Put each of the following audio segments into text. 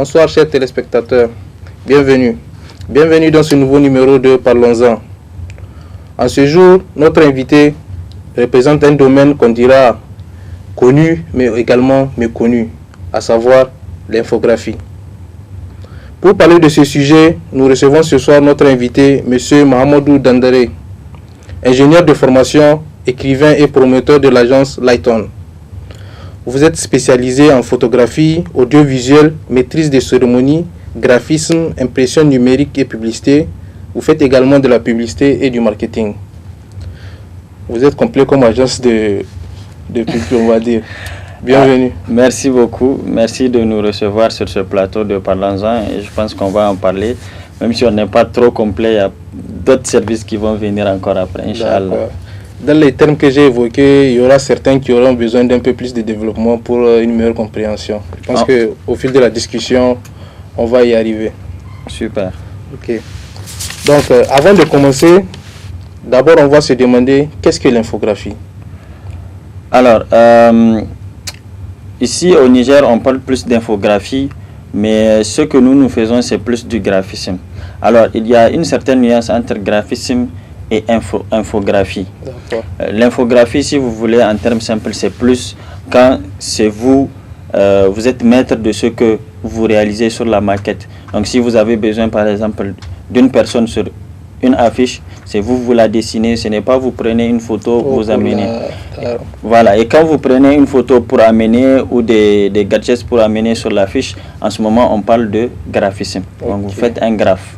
Bonsoir chers téléspectateurs, bienvenue. Bienvenue dans ce nouveau numéro de Parlons-en. En ce jour, notre invité représente un domaine qu'on dira connu mais également méconnu, à savoir l'infographie. Pour parler de ce sujet, nous recevons ce soir notre invité, M. Mahamadou Dandare, ingénieur de formation, écrivain et promoteur de l'agence Lighton. Vous êtes spécialisé en photographie, audiovisuel, maîtrise des cérémonies, graphisme, impression numérique et publicité. Vous faites également de la publicité et du marketing. Vous êtes complet comme agence de publicité, on va dire. Bienvenue. Merci beaucoup. Merci de nous recevoir sur ce plateau de Parlons-en. Et je pense qu'on va en parler. Même si on n'est pas trop complet, il y a d'autres services qui vont venir encore après, Inch'Allah. Dans les termes que j'ai évoqués, il y aura certains qui auront besoin d'un peu plus de développement pour une meilleure compréhension. Je pense qu'au fil de la discussion, on va y arriver. Super. Ok. Donc, avant de commencer, d'abord, on va se demander qu'est-ce que l'infographie? Alors, ici au Niger, on parle plus d'infographie, mais ce que nous faisons, c'est plus du graphisme. Alors, il y a une certaine nuance entre graphisme et infographie. L'infographie, si vous voulez, en termes simples, c'est plus quand c'est vous êtes maître de ce que vous réalisez sur la maquette. Donc, si vous avez besoin, par exemple, d'une personne sur une affiche, c'est vous la dessinez, ce n'est pas vous prenez une photo, vous amenez. Voilà, et quand vous prenez une photo pour amener ou des gadgets pour amener sur l'affiche, en ce moment, on parle de graphisme. Donc, vous faites un graphe.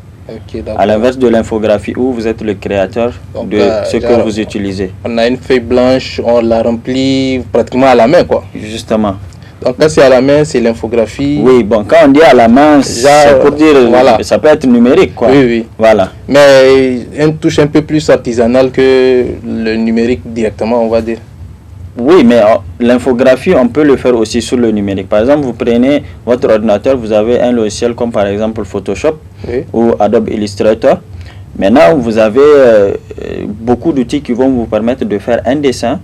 À l'inverse de l'infographie où vous êtes le créateur de ce que vous utilisez. On a une feuille blanche, on la remplit pratiquement à la main, quoi. Justement. Donc quand c'est à la main, c'est l'infographie. Oui, bon, quand on dit à la main, c'est pour dire, voilà. Ça peut être numérique, quoi. Oui, oui. Voilà. Mais une touche un peu plus artisanale que le numérique directement, on va dire. Oui, mais l'infographie, on peut le faire aussi sur le numérique. Par exemple, vous prenez votre ordinateur, vous avez un logiciel comme par exemple Photoshop ou Adobe Illustrator. Maintenant, vous avez beaucoup d'outils qui vont vous permettre de faire un dessin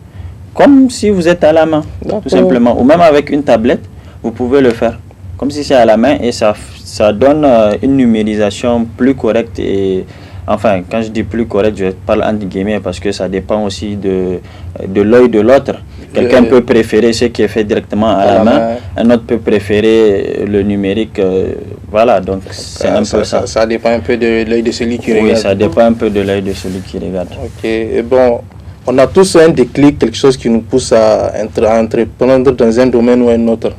comme si vous êtes à la main, tout simplement. Ou même avec une tablette, vous pouvez le faire comme si c'est à la main et ça donne une numérisation plus correcte et... Enfin, quand je dis plus correct, je parle entre guillemets parce que ça dépend aussi de l'œil de l'autre. Quelqu'un peut préférer ce qui est fait directement à la main, un autre peut préférer le numérique. Voilà, donc c'est un peu ça. Ça dépend un peu de l'œil de celui qui regarde. Oui, ça dépend un peu de l'œil de celui qui regarde. Ok, et bon, on a tous un déclic, quelque chose qui nous pousse à entreprendre dans un domaine ou un autre.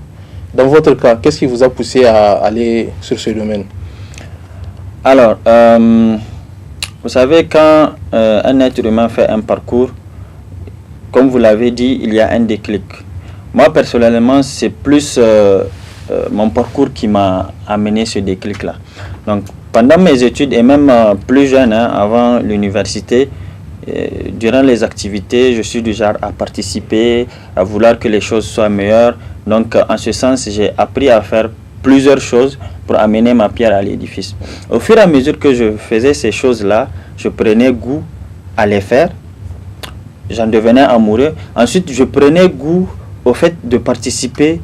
Dans votre cas, qu'est-ce qui vous a poussé à aller sur ce domaine? Alors, vous savez, quand un être humain fait un parcours, comme vous l'avez dit, il y a un déclic. Moi, personnellement, c'est plus mon parcours qui m'a amené ce déclic-là. Donc, pendant mes études et même plus jeune, avant l'université, durant les activités, je suis du genre à participer, à vouloir que les choses soient meilleures. Donc, en ce sens, j'ai appris à faire plusieurs choses pour amener ma pierre à l'édifice. Au fur et à mesure que je faisais ces choses-là, je prenais goût à les faire. J'en devenais amoureux. Ensuite, je prenais goût au fait de participer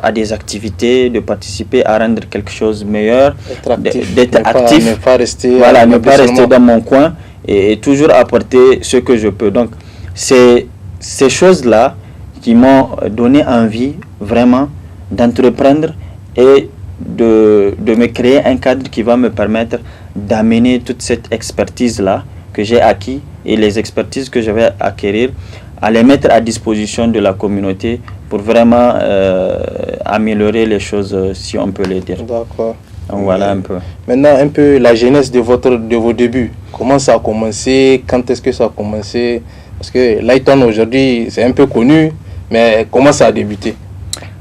à des activités, de participer à rendre quelque chose meilleur, d'être actif, ne pas rester, ne pas rester dans mon coin et toujours apporter ce que je peux. Donc, c'est ces choses-là qui m'ont donné envie vraiment d'entreprendre et de me créer un cadre qui va me permettre d'amener toute cette expertise-là que j'ai acquis et les expertises que je vais acquérir, à les mettre à disposition de la communauté pour vraiment améliorer les choses, si on peut le dire. D'accord. Donc voilà un peu. Maintenant, un peu la genèse de vos débuts. Comment ça a commencé? Quand est-ce que ça a commencé? Parce que Lighton aujourd'hui, c'est un peu connu, mais comment ça a débuté?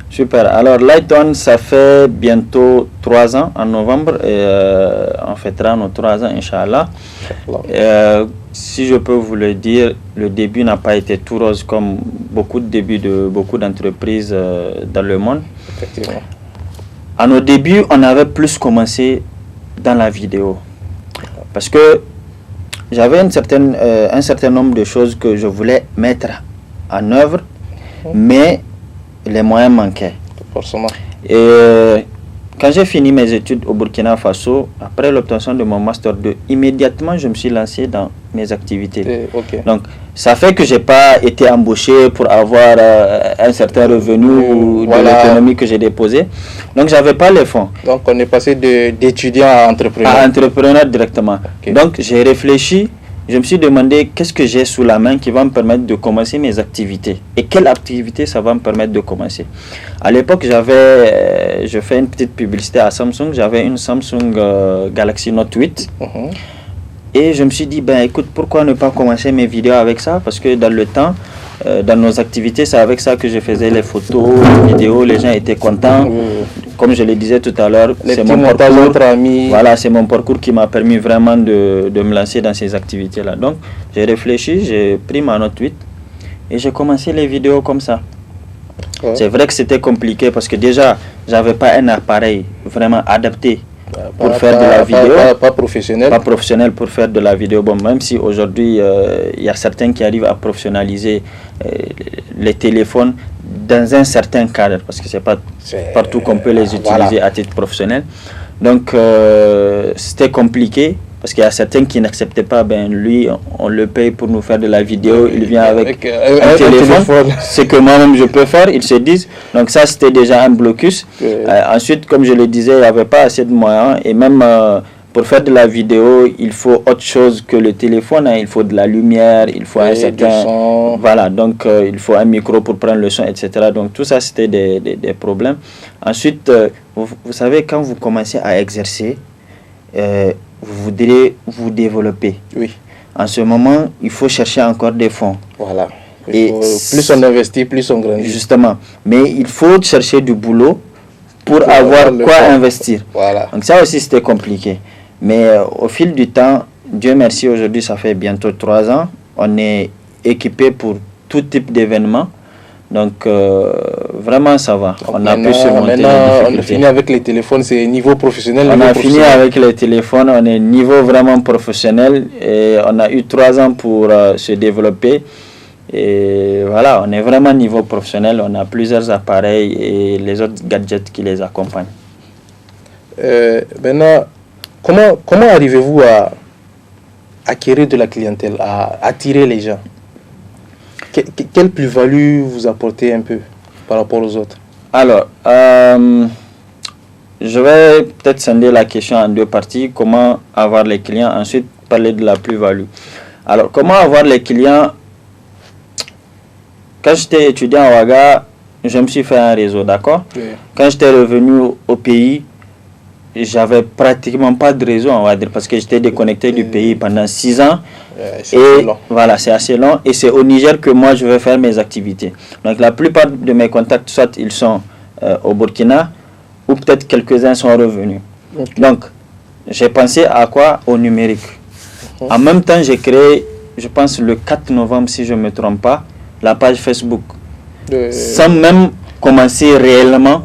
Super. Alors Lighton, ça fait bientôt 3 ans en novembre et on fêtera nos 3 ans, Inch'Allah. Si je peux vous le dire, le début n'a pas été tout rose comme beaucoup de débuts de beaucoup d'entreprises dans le monde. Effectivement. À nos débuts, on avait plus commencé dans la vidéo. Parce que j'avais un certain nombre de choses que je voulais mettre en œuvre, mais les moyens manquaient. Forcément. Et quand j'ai fini mes études au Burkina Faso, après l'obtention de mon Master 2, immédiatement je me suis lancé dans mes activités. Donc ça fait que je n'ai pas été embauché pour avoir un certain revenu de l'économie que j'ai déposé. Donc je n'avais pas les fonds. Donc on est passé d'étudiant à entrepreneur. À entrepreneur directement. Donc j'ai réfléchi. Je me suis demandé qu'est-ce que j'ai sous la main qui va me permettre de commencer mes activités et quelle activité ça va me permettre de commencer. À l'époque, je fais une petite publicité à Samsung, j'avais une Samsung Galaxy Note 8 et je me suis dit, ben écoute, pourquoi ne pas commencer mes vidéos avec ça, parce que dans le temps, dans nos activités, c'est avec ça que je faisais les photos, les vidéos, les gens étaient contents. Comme je le disais tout à l'heure, c'est mon parcours. Voilà, c'est mon parcours qui m'a permis vraiment de me lancer dans ces activités-là. Donc, j'ai réfléchi, j'ai pris ma Note 8 et j'ai commencé les vidéos comme ça. C'est vrai que c'était compliqué parce que déjà, j'avais pas un appareil vraiment adapté pour faire de la vidéo. Pas professionnel. Pas professionnel pour faire de la vidéo. Bon, même si aujourd'hui, il y a certains qui arrivent à professionnaliser les téléphones dans un certain cadre, parce que c'est pas partout qu'on peut les utiliser à titre professionnel. Donc, c'était compliqué. Parce qu'il y a certains qui n'acceptaient pas, ben lui, on le paye pour nous faire de la vidéo, il vient avec un téléphone. Ce que moi-même je peux faire, ils se disent. Donc ça, c'était déjà un blocus. Ensuite, comme je le disais, il n'y avait pas assez de moyens. Et même pour faire de la vidéo, il faut autre chose que le téléphone. Il faut de la lumière, il faut un certain... Voilà, donc il faut un micro pour prendre le son, etc. Donc tout ça, c'était des problèmes. Ensuite, vous savez, quand vous commencez à exercer, vous voudrez vous développer. Oui. En ce moment, il faut chercher encore des fonds. Voilà. Plus on investit, plus on grandit. Justement. Mais il faut chercher du boulot pour avoir quoi investir. Voilà. Donc ça aussi, c'était compliqué. Mais au fil du temps, Dieu merci, aujourd'hui, ça fait bientôt 3 ans, on est équipé pour tout type d'événements. Donc, vraiment, ça va. On a pu surmonter les difficultés. On a fini avec les téléphones, c'est niveau professionnel. On a fini avec les téléphones, on est niveau vraiment professionnel. Et on a eu 3 ans pour se développer. Et voilà, on est vraiment niveau professionnel. On a plusieurs appareils et les autres gadgets qui les accompagnent. Maintenant, comment arrivez-vous à acquérir de la clientèle, à attirer les gens? Quelle plus-value vous apportez un peu par rapport aux autres? Alors, je vais peut-être scinder la question en 2 parties. Comment avoir les clients, ensuite parler de la plus-value. Alors, comment avoir les clients? Quand j'étais étudiant à Ouaga, je me suis fait un réseau, d'accord? Oui. Quand j'étais revenu au pays, j'avais pratiquement pas de réseau, on va dire, parce que j'étais déconnecté du pays pendant 6 ans. Et voilà, c'est assez long. Et c'est au Niger que moi je vais faire mes activités. Donc la plupart de mes contacts, soit ils sont au Burkina, ou peut-être quelques-uns sont revenus. Donc j'ai pensé à quoi? Au numérique. En même temps, j'ai créé, je pense le 4 novembre, si je ne me trompe pas, la page Facebook. Sans même commencer réellement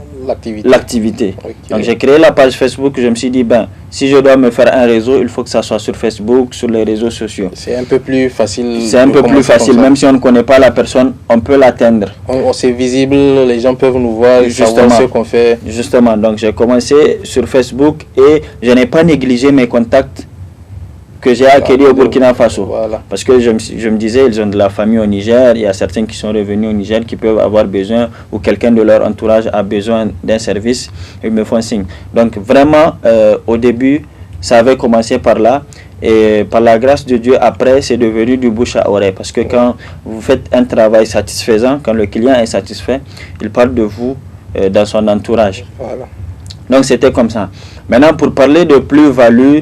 l'activité. Donc j'ai créé la page Facebook, je me suis dit, ben, si je dois me faire un réseau, il faut que ça soit sur Facebook, sur les réseaux sociaux. C'est un peu plus facile. C'est un peu plus facile, même si on ne connaît pas la personne, on peut l'atteindre. C'est visible, les gens peuvent nous voir, savoir ce qu'on fait. Justement, donc j'ai commencé sur Facebook et je n'ai pas négligé mes contacts que j'ai acquis au Burkina Faso. Voilà. Parce que je me disais, ils ont de la famille au Niger, il y a certains qui sont revenus au Niger qui peuvent avoir besoin, ou quelqu'un de leur entourage a besoin d'un service, ils me font signe. Donc vraiment, au début, ça avait commencé par là, et par la grâce de Dieu, après, c'est devenu du bouche à oreille. Parce que quand vous faites un travail satisfaisant, quand le client est satisfait, il parle de vous dans son entourage. Voilà. Donc c'était comme ça. Maintenant, pour parler de plus-value,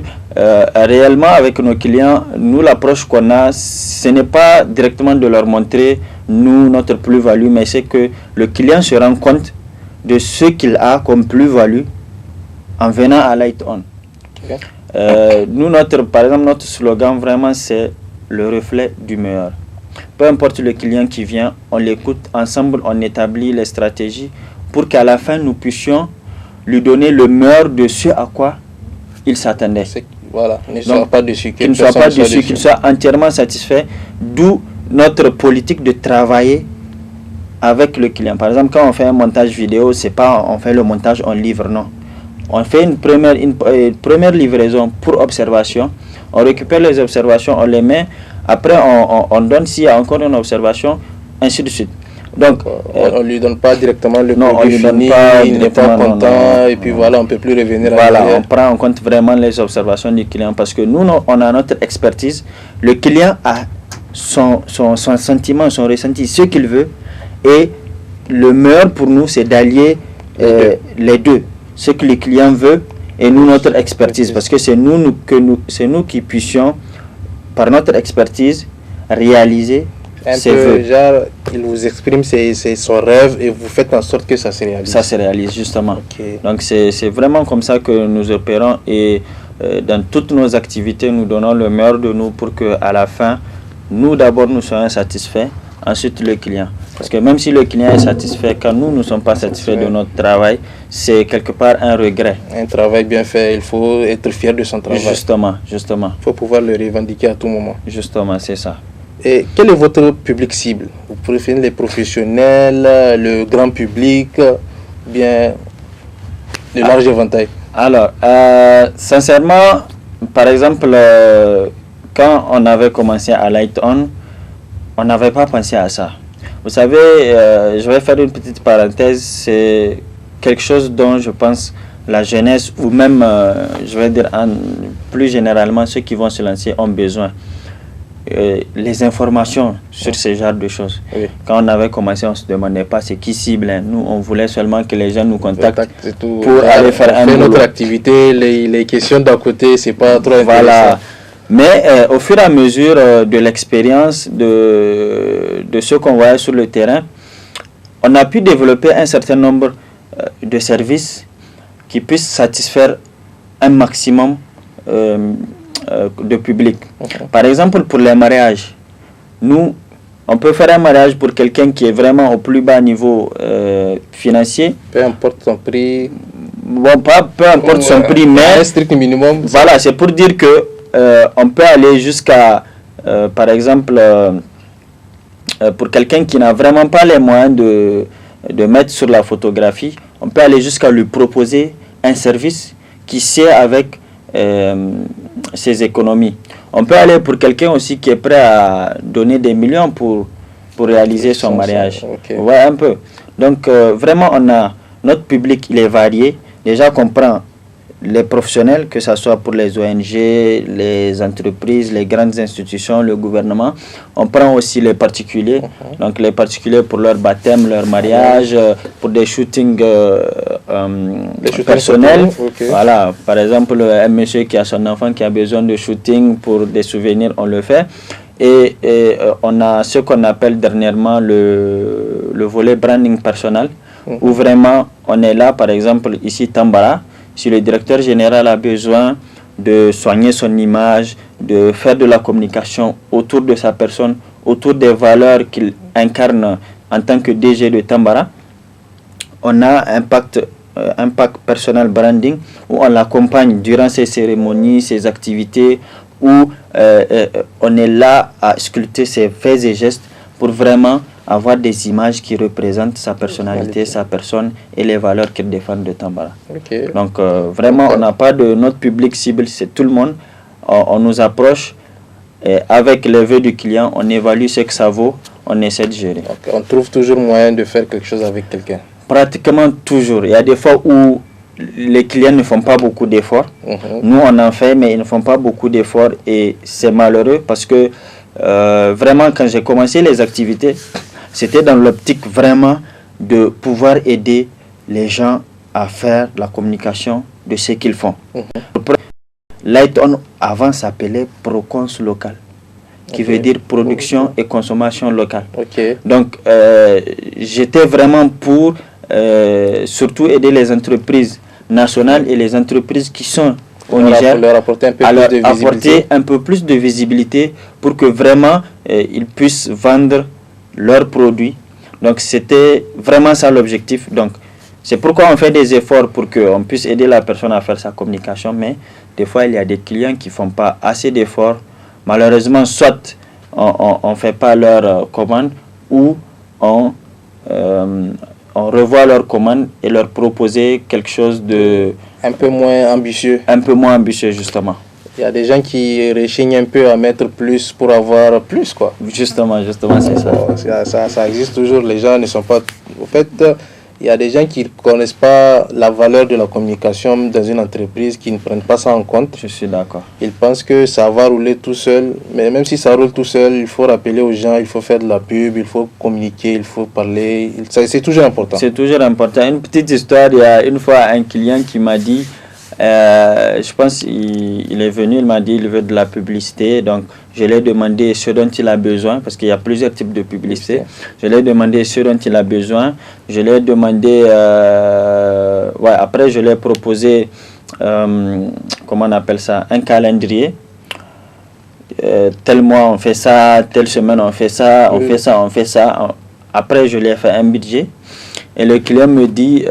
réellement avec nos clients, nous l'approche qu'on a, ce n'est pas directement de leur montrer nous notre plus-value, mais c'est que le client se rend compte de ce qu'il a comme plus-value en venant à Light On. Nous, par exemple, notre slogan vraiment c'est le reflet du meilleur. Peu importe le client qui vient, on l'écoute, ensemble on établit les stratégies pour qu'à la fin nous puissions lui donner le meilleur de ce à quoi il s'attendait. Voilà, qu'il ne soit pas déçu, qu'il soit entièrement satisfait, d'où notre politique de travailler avec le client. Par exemple, quand on fait un montage vidéo, c'est pas on fait le montage, on livre, non. On fait une première livraison pour observation. On récupère les observations, on les met. Après, on donne s'il y a encore une observation, ainsi de suite. Donc, on ne lui donne pas directement le non, produit fini, il n'est pas content, et puis voilà, on ne peut plus revenir à voilà, l'arrière. on prend en compte vraiment les observations du client parce que nous, on a notre expertise. Le client a son sentiment, son ressenti, ce qu'il veut. Et le meilleur pour nous, c'est d'allier les deux. Ce que le client veut et nous, notre expertise. Parce que c'est nous qui puissions, par notre expertise, réaliser ses vœux. Genre, il vous exprime son rêve et vous faites en sorte que ça se réalise. Ça se réalise, justement. Okay. Donc, c'est vraiment comme ça que nous opérons. Et dans toutes nos activités, nous donnons le meilleur de nous pour qu'à la fin, nous d'abord, nous soyons satisfaits. Ensuite, le client. Parce que même si le client est satisfait, quand nous ne sommes pas satisfaits de notre travail, c'est quelque part un regret. Un travail bien fait, il faut être fier de son travail. Justement. Il faut pouvoir le revendiquer à tout moment. Justement, c'est ça. Et quel est votre public cible? Vous préférez les professionnels, le grand public, bien le large éventail? Alors, sincèrement, par exemple, quand on avait commencé à Light On, on n'avait pas pensé à ça. Vous savez, je vais faire une petite parenthèse, c'est quelque chose dont je pense la jeunesse, ou même, je vais dire plus généralement, ceux qui vont se lancer ont besoin. Les informations sur ce genre de choses. Oui. Quand on avait commencé, on ne se demandait pas c'est qui cible. Hein. Nous, on voulait seulement que les gens nous contactent pour aller faire un boulot. Notre activité, les questions d'à côté, c'est pas trop intéressant. Voilà. Mais au fur et à mesure de l'expérience de ce qu'on voyait sur le terrain, on a pu développer un certain nombre de services qui puissent satisfaire un maximum de public. Par exemple, pour les mariages, nous, on peut faire un mariage pour quelqu'un qui est vraiment au plus bas niveau financier. Peu importe son prix. Bon, peu importe son prix, mais un strict minimum. Voilà, c'est pour dire que on peut aller jusqu'à, par exemple, pour quelqu'un qui n'a vraiment pas les moyens de mettre sur la photographie, on peut aller jusqu'à lui proposer un service qui sied avec ses économies. On peut aller pour quelqu'un aussi qui est prêt à donner des millions pour réaliser son mariage. Okay. Ouais, un peu. Donc, vraiment, notre public, il est varié. Déjà qu'on prend les professionnels, que ce soit pour les ONG, les entreprises, les grandes institutions, le gouvernement. On prend aussi les particuliers. Donc les particuliers pour leur baptême, leur mariage, pour des shootings personnels. Okay. Voilà, par exemple, un monsieur qui a son enfant qui a besoin de shooting pour des souvenirs, on le fait. Et on a ce qu'on appelle dernièrement le volet branding personnel, où vraiment on est là, par exemple ici Tambara. Si le directeur général a besoin de soigner son image, de faire de la communication autour de sa personne, autour des valeurs qu'il incarne en tant que DG de Tambara, on a un pacte personnel branding où on l'accompagne durant ses cérémonies, ses activités, où on est là à sculpter ses faits et gestes pour vraiment avoir des images qui représentent sa personnalité, sa personne et les valeurs qu'il défend de Tambara. Okay. Donc vraiment, on n'a pas de notre public cible, c'est tout le monde. On nous approche et avec les vœux du client, on évalue ce que ça vaut, on essaie de gérer. Okay. On trouve toujours moyen de faire quelque chose avec quelqu'un. Pratiquement toujours. Il y a des fois où les clients ne font pas beaucoup d'efforts. Nous, on en fait, mais ils ne font pas beaucoup d'efforts et c'est malheureux parce que vraiment, quand j'ai commencé les activités, c'était dans l'optique vraiment de pouvoir aider les gens à faire la communication de ce qu'ils font. Light On avant s'appelait Procons local, qui veut dire production et consommation locale. Donc j'étais vraiment pour surtout aider les entreprises nationales et les entreprises qui sont au Niger, leur apporter un peu plus de visibilité pour que vraiment ils puissent vendre leurs produits. Donc c'était vraiment ça l'objectif. Donc c'est pourquoi on fait des efforts pour qu'on puisse aider la personne à faire sa communication, mais des fois il y a des clients qui ne font pas assez d'efforts. Malheureusement, soit on ne fait pas leur commande ou on on revoit leurs commandes et leur proposer quelque chose de... Un peu moins ambitieux. Un peu moins ambitieux, justement. Il y a des gens qui rechignent un peu à mettre plus pour avoir plus, quoi. Justement, c'est ça. Bon, ça existe toujours, les gens ne sont pas... En fait, il y a des gens qui ne connaissent pas la valeur de la communication dans une entreprise, qui ne prennent pas ça en compte. Je suis d'accord. Ils pensent que ça va rouler tout seul, mais même si ça roule tout seul, il faut rappeler aux gens, il faut faire de la pub, il faut communiquer, il faut parler. C'est toujours important. C'est toujours important. Une petite histoire, il y a une fois un client qui m'a dit, je pense il est venu, il m'a dit il veut de la publicité, donc je lui ai demandé ce dont il a besoin, parce qu'il y a plusieurs types de publicité. Je lui ai demandé ce dont il a besoin, je lui ai demandé, après je lui ai proposé, comment on appelle ça, un calendrier. Tel mois on fait ça, telle semaine on fait ça, on fait ça, on fait ça. Après je lui ai fait un budget. Et le client me dit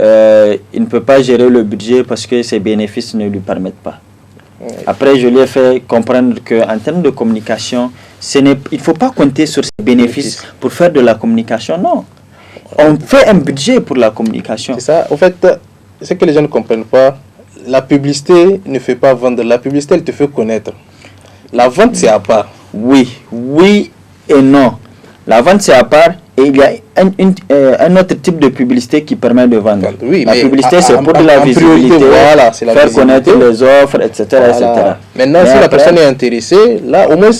il ne peut pas gérer le budget parce que ses bénéfices ne lui permettent pas. Après, je lui ai fait comprendre qu'en termes de communication, il ne faut pas compter sur ses bénéfices pour faire de la communication. Non. On fait un budget pour la communication. C'est ça. En fait, ce que les gens ne comprennent pas, la publicité ne fait pas vendre. La publicité, elle te fait connaître. La vente, c'est à part. Oui et non. La vente, c'est à part. Et il y a un autre type de publicité qui permet de vendre. Oui, la publicité, c'est pour de la visibilité, voilà, faire connaître les offres, etc. Voilà. etc. Maintenant, si la personne est intéressée, là, au moins,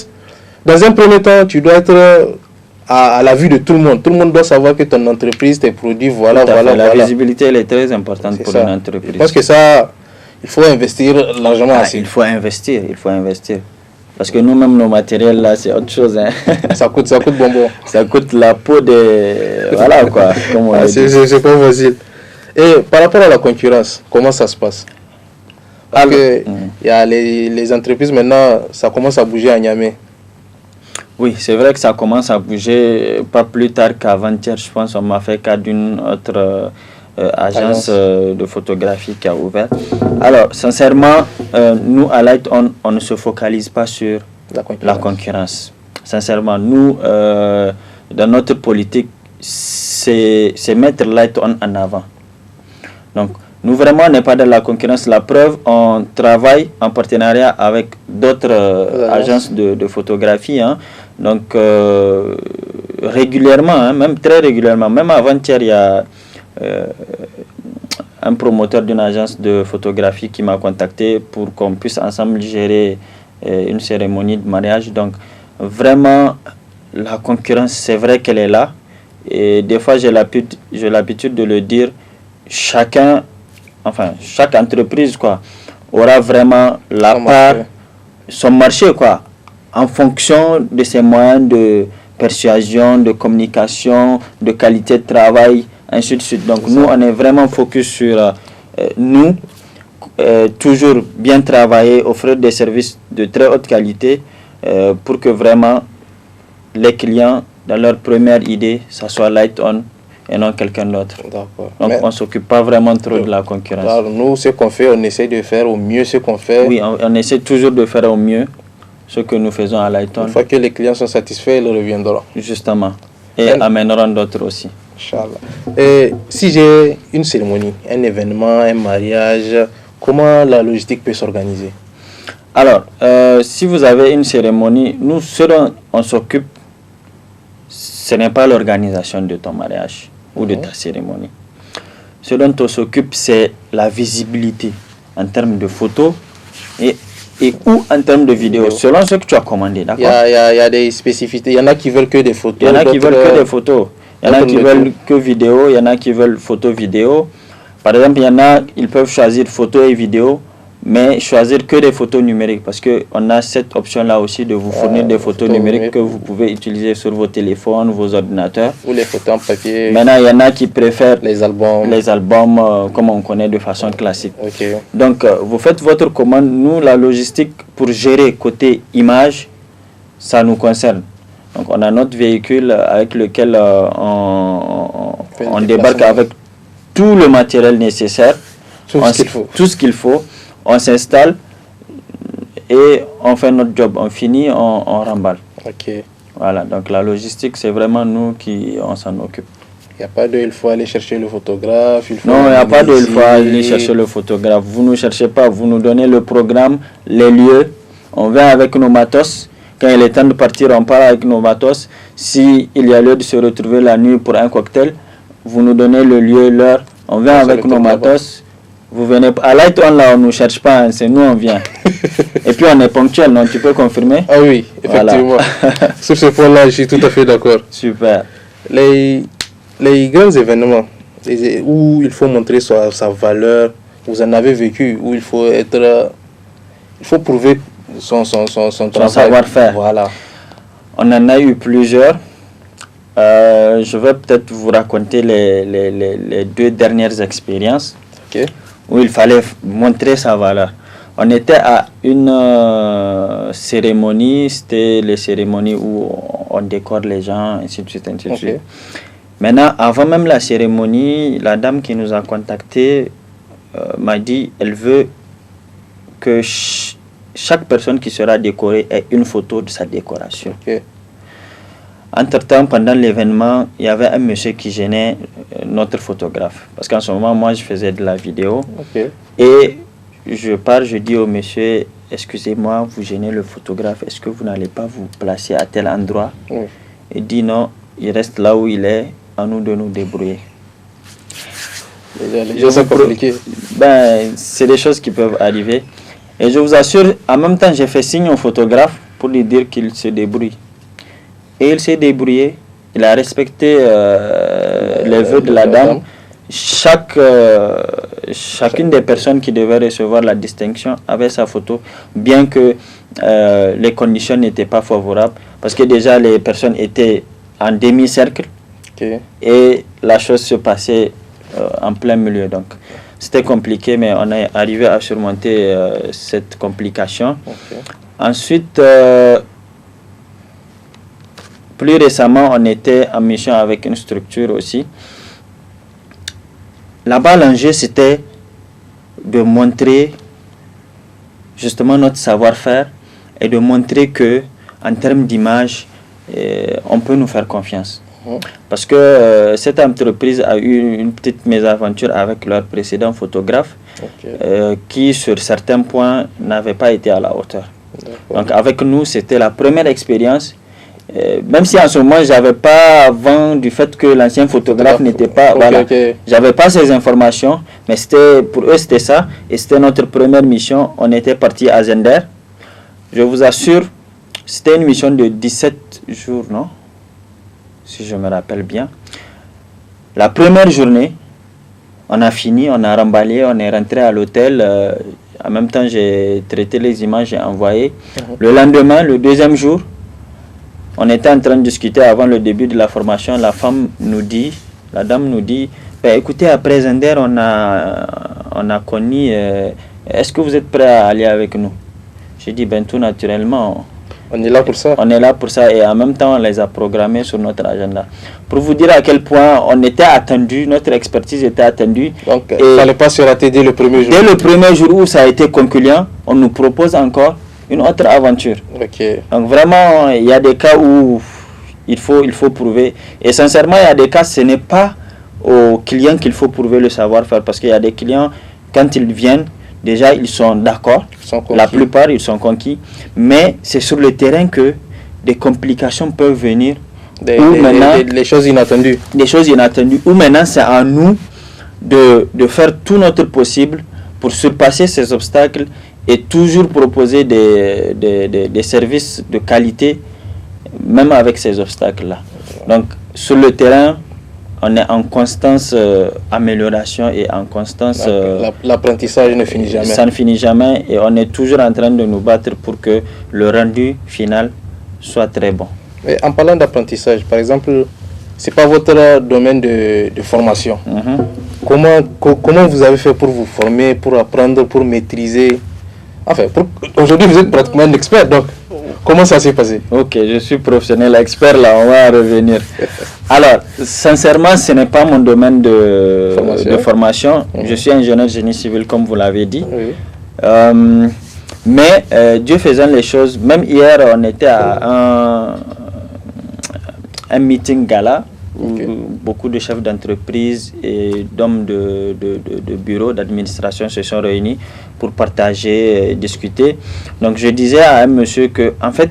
dans un premier temps, tu dois être à la vue de tout le monde. Tout le monde doit savoir que ton entreprise, tes produits, voilà. La visibilité, elle est très importante pour une entreprise. Parce que ça, il faut investir largement. Il faut investir. Parce que nous-mêmes, nos matériels, là, c'est autre chose. Hein. Ça coûte bonbon. Ça coûte la peau de... Voilà, quoi. C'est pas facile. Et par rapport à la concurrence, comment ça se passe? Parce que il y a les entreprises, maintenant, ça commence à bouger à Niamey. Oui, c'est vrai que ça commence à bouger. Pas plus tard qu'avant-hier, je pense, on m'a fait cas d'une autre... agence de photographie qui a ouvert. Alors, sincèrement, nous, à Light On ne se focalise pas sur la concurrence. Sincèrement, nous, dans notre politique, c'est mettre Light On en avant. Donc, nous, vraiment, on n'est pas dans la concurrence. La preuve, on travaille en partenariat avec d'autres agences de photographie. Hein. Donc, régulièrement, hein, même très régulièrement, même avant-hier, il y a un promoteur d'une agence de photographie qui m'a contacté pour qu'on puisse ensemble gérer une cérémonie de mariage. Donc vraiment, la concurrence, c'est vrai qu'elle est là. Et des fois, j'ai l'habitude de le dire, chaque entreprise aura vraiment son marché en fonction de ses moyens de persuasion, de communication, de qualité de travail, ainsi de suite. Donc nous, on est vraiment focus sur toujours bien travailler, offrir des services de très haute qualité pour que vraiment les clients, dans leur première idée, ça soit Light On et non quelqu'un d'autre. Donc on ne s'occupe pas vraiment trop de la concurrence. Alors nous, ce qu'on fait, on essaie de faire au mieux ce qu'on fait. Oui, on essaie toujours de faire au mieux ce que nous faisons à Light On. Une fois que les clients sont satisfaits, ils reviendront. Justement. Et amèneront d'autres aussi. Inch'Allah. Et si j'ai une cérémonie, un événement, un mariage, comment la logistique peut s'organiser? Alors, si vous avez une cérémonie, nous, ce dont on s'occupe, ce n'est pas l'organisation de ton mariage ou de ta cérémonie. Ce dont on s'occupe, c'est la visibilité en termes de photos et ou en termes de vidéos, selon ce que tu as commandé. Il y a des spécificités. Il y en a qui veulent que des photos. Il y en a qui veulent que des photos. Il y en a qui veulent que vidéo. Il y en a qui veulent photo-vidéo. Par exemple, il y en a, ils peuvent choisir photo et vidéo, mais choisir que des photos numériques, parce qu'on a cette option-là aussi de vous fournir des photos numériques que vous pouvez utiliser sur vos téléphones, vos ordinateurs. Ou les photos en papier. Maintenant, il y en a qui préfèrent les albums comme on connaît de façon classique. Okay. Donc, vous faites votre commande. Nous, la logistique pour gérer côté image, ça nous concerne. Donc, on a notre véhicule avec lequel on débarque avec tout le matériel nécessaire. Tout ce qu'il faut. On s'installe et on fait notre job. On finit, on remballe. Ok. Voilà, donc la logistique, c'est vraiment nous qui on s'en occupe. Il n'y a pas de il faut aller chercher le photographe. Non, il n'y a pas de il faut aller chercher le photographe. Vous ne cherchez pas, vous nous donnez le programme, les lieux. On vient avec nos matos. Quand il est temps de partir, on part avec nos matos. S'il y a lieu de se retrouver la nuit pour un cocktail, vous nous donnez le lieu, l'heure. On vient avec nos matos. Vous venez à Light One, là, on ne nous cherche pas, hein, c'est nous, on vient. Et puis on est ponctuel, non? Tu peux confirmer? Ah oui, effectivement. Voilà. Sur ce point-là, je suis tout à fait d'accord. Super. Les grands événements où il faut montrer sa valeur, vous en avez vécu, où il faut prouver son savoir-faire. Voilà. On en a eu plusieurs. Je vais peut-être vous raconter les 2 dernières expériences. Okay. Où il fallait montrer sa valeur. On était à une cérémonie, c'était les cérémonies où on décore les gens, ainsi de suite, ainsi de suite. Maintenant, avant même la cérémonie, la dame qui nous a contactés m'a dit elle veut que chaque personne qui sera décorée ait une photo de sa décoration. Okay. Entre-temps, pendant l'événement, il y avait un monsieur qui gênait notre photographe. Parce qu'en ce moment, moi, je faisais de la vidéo. Okay. Et je dis au monsieur, excusez-moi, vous gênez le photographe, est-ce que vous n'allez pas vous placer à tel endroit? Oui. Il dit non, il reste là où il est, à nous de nous débrouiller. Les gens sont compliqués. C'est des choses qui peuvent arriver. Et je vous assure, en même temps, j'ai fait signe au photographe pour lui dire qu'il se débrouille. Et il s'est débrouillé, il a respecté les vœux de la dame. Chacune des personnes qui devaient recevoir la distinction avait sa photo, bien que les conditions n'étaient pas favorables, parce que déjà les personnes étaient en demi-cercle. Okay. Et la chose se passait en plein milieu. Donc c'était compliqué, mais on est arrivé à surmonter cette complication. Okay. Ensuite, plus récemment, on était en mission avec une structure aussi. Là-bas, l'enjeu, c'était de montrer justement notre savoir-faire et de montrer que, en termes d'image, on peut nous faire confiance. Parce que cette entreprise a eu une petite mésaventure avec leur précédent photographe, qui, sur certains points, n'avait pas été à la hauteur. Donc, avec nous, c'était la première expérience. Même si en ce moment, je n'avais pas vent du fait que l'ancien photographe n'était pas... J'avais pas ces informations, mais pour eux, c'était ça. Et c'était notre première mission. On était parti à Zender. Je vous assure, c'était une mission de 17 jours, non? Si je me rappelle bien. La première journée, on a fini, on a remballé, on est rentré à l'hôtel. En même temps, j'ai traité les images et envoyé. Le lendemain, le deuxième jour, on était en train de discuter avant le début de la formation. La dame nous dit, écoutez, après Zender, on a connu, est-ce que vous êtes prêts à aller avec nous? J'ai dit, tout naturellement. On est là pour ça. On est là pour ça et en même temps, on les a programmés sur notre agenda. Pour vous dire à quel point on était attendu, notre expertise était attendue. Donc, il ne fallait pas se rater dès le premier jour. Dès le premier jour où ça a été concluant, on nous propose encore une autre aventure. Okay. Donc vraiment, il y a des cas où il faut prouver. Et sincèrement, il y a des cas, ce n'est pas aux clients qu'il faut prouver le savoir-faire. Parce qu'il y a des clients, quand ils viennent, déjà ils sont d'accord. La plupart, ils sont conquis. Mais c'est sur le terrain que des complications peuvent venir. Les choses inattendues. Des choses inattendues. Ou maintenant, c'est à nous de faire tout notre possible pour surpasser ces obstacles et toujours proposer des services de qualité, même avec ces obstacles-là. Donc, sur le terrain, on est en constante amélioration et en constance... L'apprentissage ne finit jamais. Ça ne finit jamais et on est toujours en train de nous battre pour que le rendu final soit très bon. Mais en parlant d'apprentissage, par exemple, ce n'est pas votre domaine de formation. Comment vous avez fait pour vous former, pour apprendre, pour maîtriser? Enfin, aujourd'hui, vous êtes pratiquement un expert, donc comment ça s'est passé? Ok, je suis professionnel expert, là, on va revenir. Alors, sincèrement, ce n'est pas mon domaine de formation. Je suis ingénieur génie civil, comme vous l'avez dit. Oui. Mais Dieu faisant les choses, même hier, on était à un meeting gala où beaucoup de chefs d'entreprise et d'hommes de bureau, d'administration se sont réunis pour partager et discuter. Donc je disais à un monsieur que, en fait,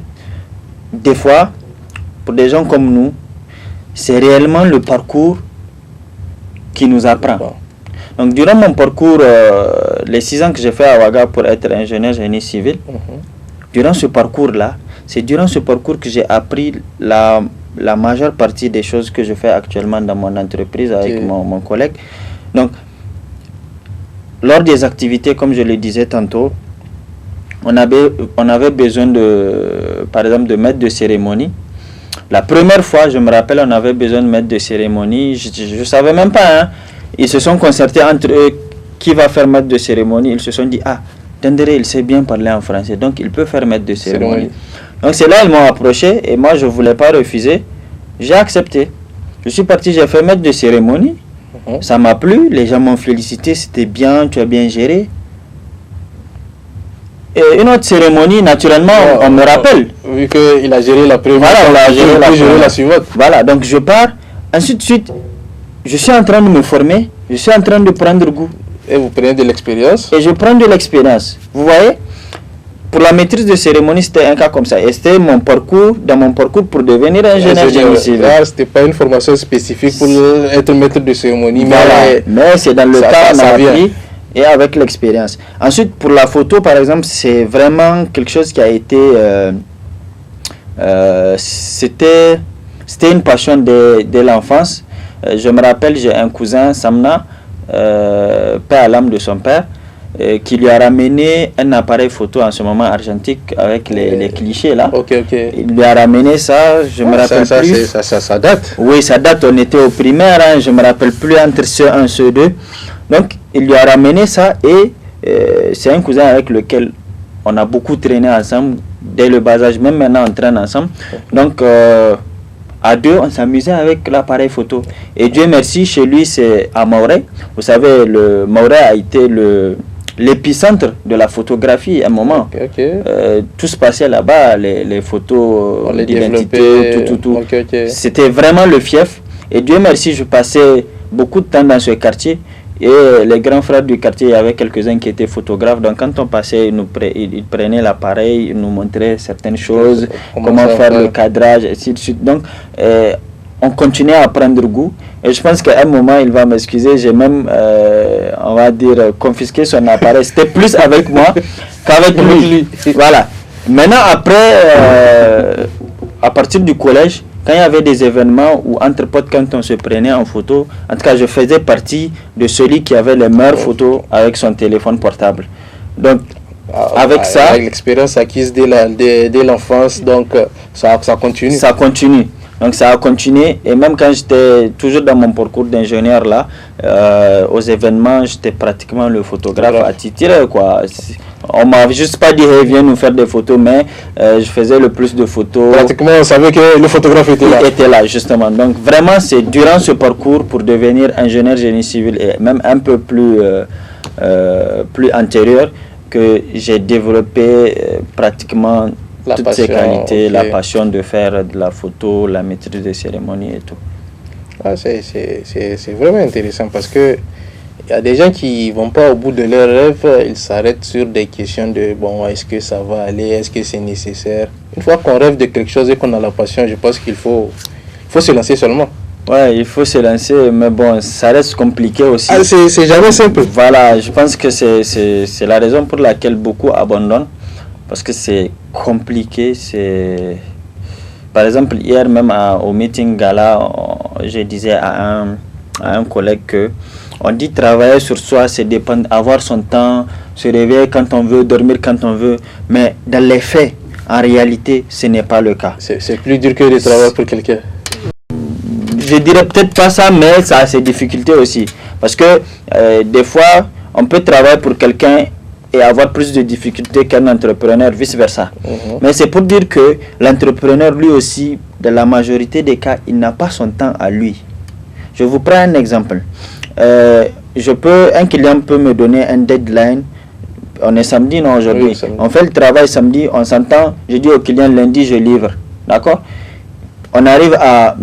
des fois, pour des gens comme nous, c'est réellement le parcours qui nous apprend. Donc durant mon parcours, les 6 ans que j'ai fait à Ouaga pour être ingénieur génie civil, durant ce parcours-là, c'est durant ce parcours que j'ai appris la majeure partie des choses que je fais actuellement dans mon entreprise avec mon collègue. Donc, lors des activités, comme je le disais tantôt, on avait besoin par exemple, de maître de cérémonie. La première fois, je me rappelle, on avait besoin de maître de cérémonie. Je ne savais même pas. Hein. Ils se sont concertés entre eux qui va faire maître de cérémonie. Ils se sont dit, Tendere, il sait bien parler en français, donc il peut faire maître de cérémonie. Donc c'est là ils m'ont approché et moi je ne voulais pas refuser. J'ai accepté. Je suis parti, j'ai fait maître de cérémonie. Ça m'a plu, les gens m'ont félicité, c'était bien, tu as bien géré. Et une autre cérémonie, naturellement, on me rappelle. Vu qu'il a géré la première, voilà, on a géré la suivante. Voilà, donc je pars. Ensuite, je suis en train de me former, je suis en train de prendre goût. Et vous prenez de l'expérience. Et je prends de l'expérience. Vous voyez, pour la maîtrise de cérémonie, c'était un cas comme ça. Et c'était dans mon parcours pour devenir ingénieur génie civil. C'était pas une formation spécifique pour être maître de cérémonie. Voilà. Mais c'est dans le temps qu'on a appris et avec l'expérience. Ensuite, pour la photo, par exemple, c'est vraiment quelque chose qui a été... c'était une passion dès l'enfance. Je me rappelle, j'ai un cousin, Samna, père à l'âme de son père, qui lui a ramené un appareil photo en ce moment argentique avec les clichés là. Il lui a ramené ça, je me rappelle plus. Ça date. Oui, ça date, on était au primaire, hein, je me rappelle plus entre CE1 et CE2. Donc il lui a ramené ça et c'est un cousin avec lequel on a beaucoup traîné ensemble dès le bas âge, même maintenant on traîne ensemble. Donc à deux, on s'amusait avec l'appareil photo. Et Dieu merci, chez lui, c'est à Mauré. Vous savez, Mauré a été l'épicentre de la photographie à un moment. Tout se passait là-bas, les photos d'identité, tout. C'était vraiment le fief. Et Dieu merci, je passais beaucoup de temps dans ce quartier. Et les grands frères du quartier, il y avait quelques-uns qui étaient photographes. Donc quand on passait, ils prenaient l'appareil, ils nous montraient certaines choses, comment faire le cadrage, et ainsi de suite. Donc on continuait à prendre goût. Et je pense qu'à un moment, il va m'excuser, j'ai même, on va dire, confisqué son appareil. C'était plus avec moi qu'avec lui. Voilà. Maintenant, après, à partir du collège, quand il y avait des événements ou entre potes, quand on se prenait en photo, en tout cas, je faisais partie de celui qui avait les meilleures photos avec son téléphone portable. Donc, avec ça... Avec l'expérience acquise dès l'enfance, donc ça continue. Ça continue. Donc, ça a continué. Et même quand j'étais toujours dans mon parcours d'ingénieur, là, aux événements, j'étais pratiquement le photographe attitré, quoi. On m'a juste pas dit hey, viens nous faire des photos, mais je faisais le plus de photos. Pratiquement on savait que le photographe était là. Il était là justement. Donc vraiment c'est durant ce parcours pour devenir ingénieur génie civil et même un peu plus antérieur que j'ai développé pratiquement toutes ces qualités, la passion de faire de la photo, la maîtrise des cérémonies et tout. C'est vraiment intéressant parce que il y a des gens qui ne vont pas au bout de leurs rêves, ils s'arrêtent sur des questions de bon, est-ce que ça va aller, est-ce que c'est nécessaire. Une fois qu'on rêve de quelque chose et qu'on a la passion, je pense qu'il faut se lancer seulement. Ouais, il faut se lancer, mais bon, ça reste compliqué aussi. C'est jamais simple. Voilà, je pense que c'est la raison pour laquelle beaucoup abandonnent, parce que c'est compliqué. Par exemple, hier même au meeting gala, je disais à un collègue que on dit travailler sur soi, c'est dépendre, avoir son temps, se réveiller quand on veut, dormir quand on veut. Mais dans les faits, en réalité, ce n'est pas le cas. C'est plus dur que de travailler pour quelqu'un. Je dirais peut-être pas ça, mais ça a ses difficultés aussi. Parce que des fois, on peut travailler pour quelqu'un et avoir plus de difficultés qu'un entrepreneur, vice-versa. Mais c'est pour dire que l'entrepreneur, lui aussi, dans la majorité des cas, il n'a pas son temps à lui. Je vous prends un exemple. Un client peut me donner un deadline. On est samedi, non, aujourd'hui. Oui, on fait le travail samedi, on s'entend. Je dis au client lundi, je livre. D'accord? on arrive à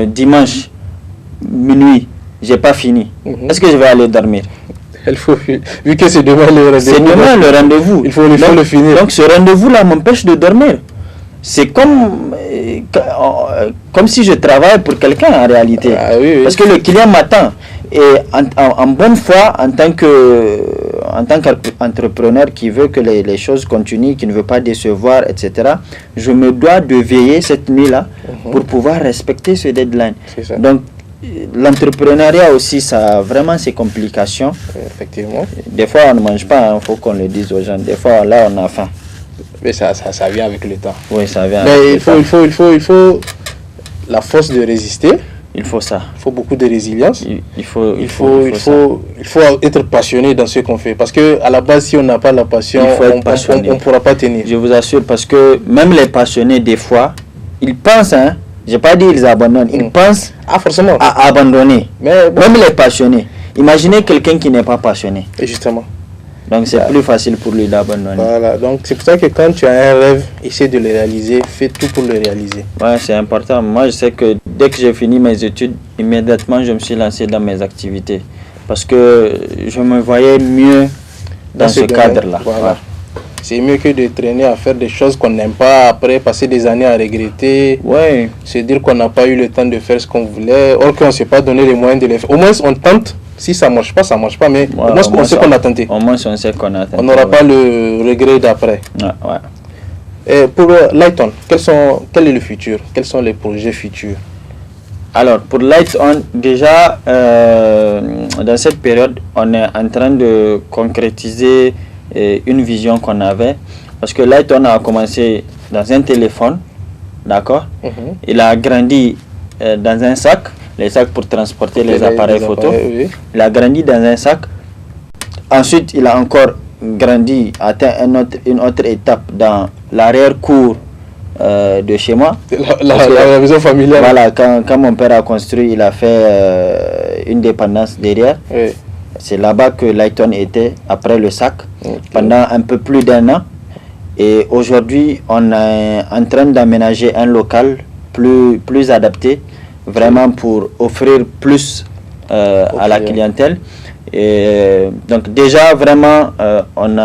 dimanche, minuit, j'ai pas fini. Est-ce que je vais aller dormir? Il faut, vu que c'est demain le rendez-vous. C'est demain le rendez-vous. Il faut le finir. Donc ce rendez-vous-là m'empêche de dormir. C'est comme si je travaille pour quelqu'un en réalité. Ah, oui. Parce que le client m'attend. Et en bonne foi, en tant qu'entrepreneur qui veut que les choses continuent, qui ne veut pas décevoir, etc., je me dois de veiller cette nuit-là pour pouvoir respecter ce deadline. Donc, l'entrepreneuriat aussi, ça a vraiment ses complications. Effectivement. Des fois, on ne mange pas, il faut qu'on le dise aux gens. Des fois, là, on a faim. Mais ça vient avec le temps. Oui, ça vient mais avec le temps. Il faut la force de résister. Il faut ça. Il faut beaucoup de résilience. Il faut être passionné dans ce qu'on fait. Parce que à la base, si on n'a pas la passion, on ne pourra pas tenir. Je vous assure, parce que même les passionnés, des fois, ils pensent, je n'ai pas dit ils abandonnent, ils pensent forcément à abandonner. Mais bon. Même les passionnés. Imaginez quelqu'un qui n'est pas passionné. Et justement. Donc c'est plus facile pour lui d'abandonner. Voilà, donc c'est pour ça que quand tu as un rêve, essaie de le réaliser, fais tout pour le réaliser. Ouais, c'est important. Moi, je sais que dès que j'ai fini mes études, immédiatement, je me suis lancé dans mes activités. Parce que je me voyais mieux dans ce cadre-là. Voilà. Ouais. C'est mieux que de traîner à faire des choses qu'on n'aime pas, après passer des années à regretter, se dire qu'on n'a pas eu le temps de faire ce qu'on voulait, or qu'on ne s'est pas donné les moyens de le faire. Au moins, on tente. Si ça ne marche pas, ça ne marche pas, mais au moins on sait qu'on a tenté. Au moins on sait qu'on a tenté. On n'aura pas le regret d'après. Et pour Light-On, quel est le futur? Quels sont les projets futurs? Alors, pour Light-On, déjà, dans cette période, on est en train de concrétiser une vision qu'on avait. Parce que Light-On a commencé dans un téléphone, d'accord? Il a grandi dans un sac. Les sacs pour transporter les appareils photo. Il a grandi dans un sac. Ensuite, il a encore grandi, atteint une autre étape dans l'arrière-cour de chez moi. La maison familiale. Voilà, quand mon père a construit, il a fait une dépendance derrière. C'est là-bas que Light-On était, après le sac, pendant un peu plus d'1 an. Et aujourd'hui, on est en train d'aménager un local plus adapté, vraiment pour offrir plus à la clientèle. Et donc déjà vraiment on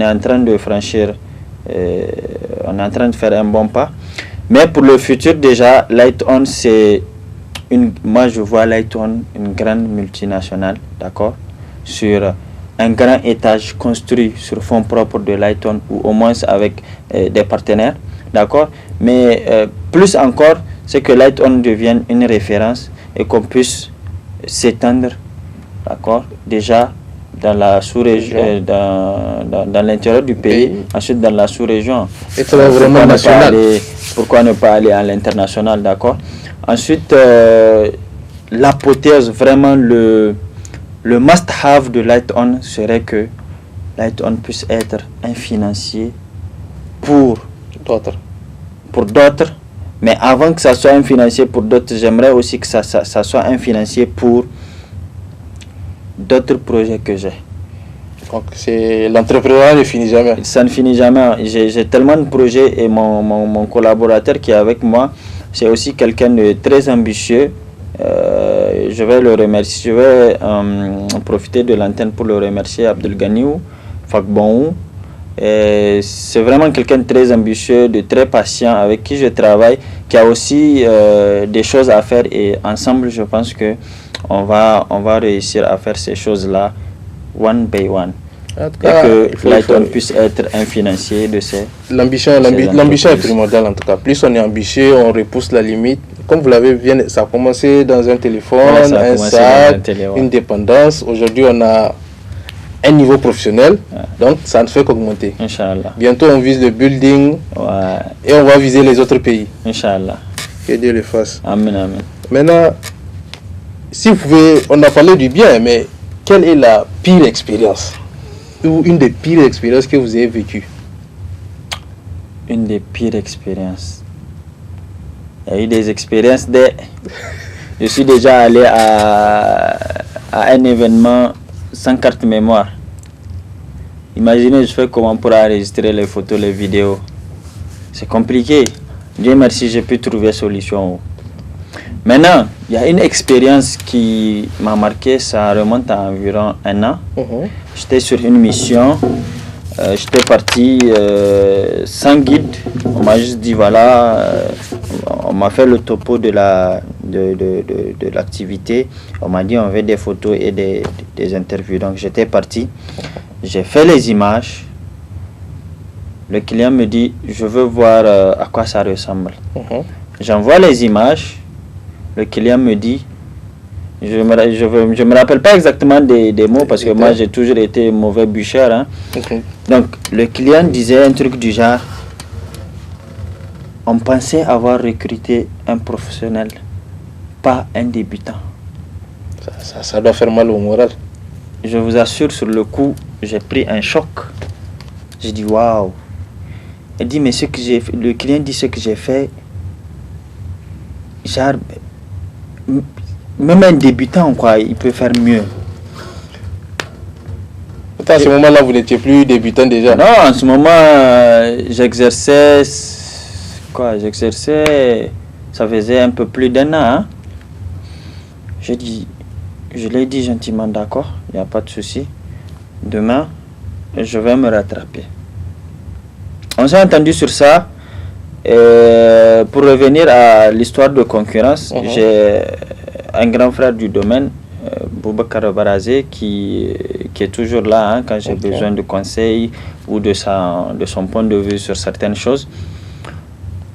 est en train de franchir, on est en train de faire un bon pas. Mais pour le futur déjà, Light-On moi je vois Light-On une grande multinationale, d'accord, sur un grand étage construit sur fonds propres de Light-On ou au moins avec des partenaires, d'accord. Mais plus encore, c'est que Light-On devienne une référence et qu'on puisse s'étendre, d'accord, déjà dans la sous-région, dans l'intérieur du pays, ensuite dans la sous-région. Et vraiment national. Pourquoi ne pas aller à l'international, d'accord. Ensuite, l'apothéose, vraiment le must-have de Light-On serait que Light-On puisse être un financier pour d'autres. Mais avant que ça soit un financier pour d'autres, j'aimerais aussi que ça soit un financier pour d'autres projets que j'ai. Donc l'entrepreneuriat ne finit jamais. Ça ne finit jamais. J'ai tellement de projets et mon collaborateur qui est avec moi, c'est aussi quelqu'un de très ambitieux. Je vais le remercier. Je vais profiter de l'antenne pour le remercier, Abdelganiou Fakbonou. C'est vraiment quelqu'un de très ambitieux, de très patient, avec qui je travaille, qui a aussi des choses à faire, et ensemble je pense que on va réussir à faire ces choses-là one by one. Et que Light-On puisse être un financier de ces... L'ambition est primordiale en tout cas. Plus on est ambitieux, on repousse la limite. Comme vous l'avez vu, ça a commencé dans un téléphone, un sac, une dépendance. Aujourd'hui, on a un niveau professionnel, donc ça ne fait qu'augmenter. Inch'Allah. Bientôt, on vise le building et on va viser les autres pays. Inch'Allah. Que Dieu le fasse. Amen, amen. Maintenant, si vous pouvez, on a parlé du bien, mais quelle est la pire expérience ou une des pires expériences que vous avez vécues? Une des pires expériences. Il y a eu des expériences je suis déjà allé à un événement sans carte mémoire. Imaginez, je fais comment pour enregistrer les photos, les vidéos. C'est compliqué. Dieu merci, j'ai pu trouver solution. Maintenant, il y a une expérience qui m'a marqué, ça remonte à environ 1 an. J'étais sur une mission, j'étais parti sans guide. On m'a juste dit voilà, on m'a fait le topo de l'activité. On m'a dit on veut des photos et des interviews. Donc j'étais parti, j'ai fait les images. Le client me dit je veux voir à quoi ça ressemble. J'envoie les images. Le client me dit, je me rappelle pas exactement des mots parce que moi j'ai toujours été mauvais bûcheur. Hein. Donc le client disait un truc du genre, on pensait avoir recruté un professionnel, pas un débutant. Ça doit faire mal au moral. Je vous assure, sur le coup, j'ai pris un choc. J'ai dit waouh. Il dit mais le client dit ce que j'ai fait, genre même un débutant, quoi, il peut faire mieux. À ce moment-là, vous n'étiez plus débutant déjà? Non, en ce moment, j'exerçais, ça faisait un peu plus d'1 an. Hein. Je l'ai dit gentiment, d'accord, il n'y a pas de souci. Demain, je vais me rattraper. On s'est entendu sur ça. Pour revenir à l'histoire de concurrence, j'ai un grand frère du domaine, Boubacar Barazé, qui est toujours là hein, quand j'ai besoin de conseils ou de son point de vue sur certaines choses.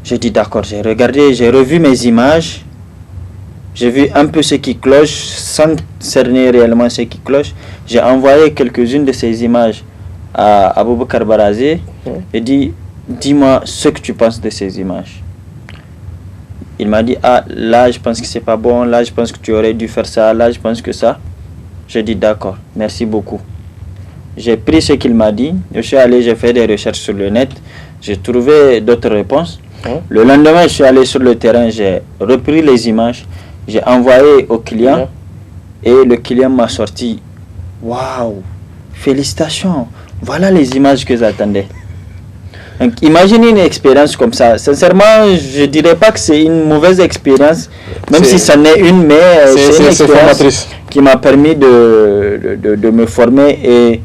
J'ai dit d'accord, j'ai revu mes images, j'ai vu un peu ce qui cloche sans cerner réellement ce qui cloche. J'ai envoyé quelques-unes de ces images à Boubacar Barazé et dit dis-moi ce que tu penses de ces images. Il m'a dit ah là je pense que c'est pas bon, là je pense que tu aurais dû faire ça, là je pense que ça. J'ai dit d'accord, merci beaucoup. J'ai pris ce qu'il m'a dit, je suis allé, j'ai fait des recherches sur le net, j'ai trouvé d'autres réponses. Le lendemain je suis allé sur le terrain, j'ai repris les images, j'ai envoyé au client et le client m'a sorti waouh, félicitations, voilà les images que j'attendais. Donc, imaginez une expérience comme ça. Sincèrement, je ne dirais pas que c'est une mauvaise expérience, même si ça n'est une, mais c'est une expérience qui m'a permis de me former et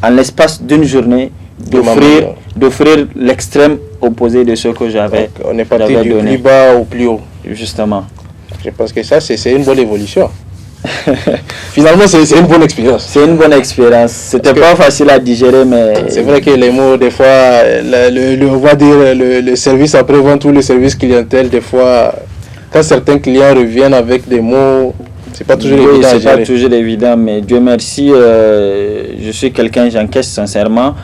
en l'espace d'une journée, d'offrir l'extrême opposé de ce que j'avais donné. On est parti du plus bas au plus haut. Justement. Je pense que ça, c'est une bonne évolution. Finalement, c'est une bonne expérience. C'est une bonne expérience. C'était pas facile à digérer, mais... C'est vrai que les mots, des fois, on va dire le service après-vente ou le service clientèle, des fois, quand certains clients reviennent avec des mots, c'est pas toujours évident à gérer. C'est pas toujours évident, mais Dieu merci, je suis quelqu'un, j'encaisse sincèrement.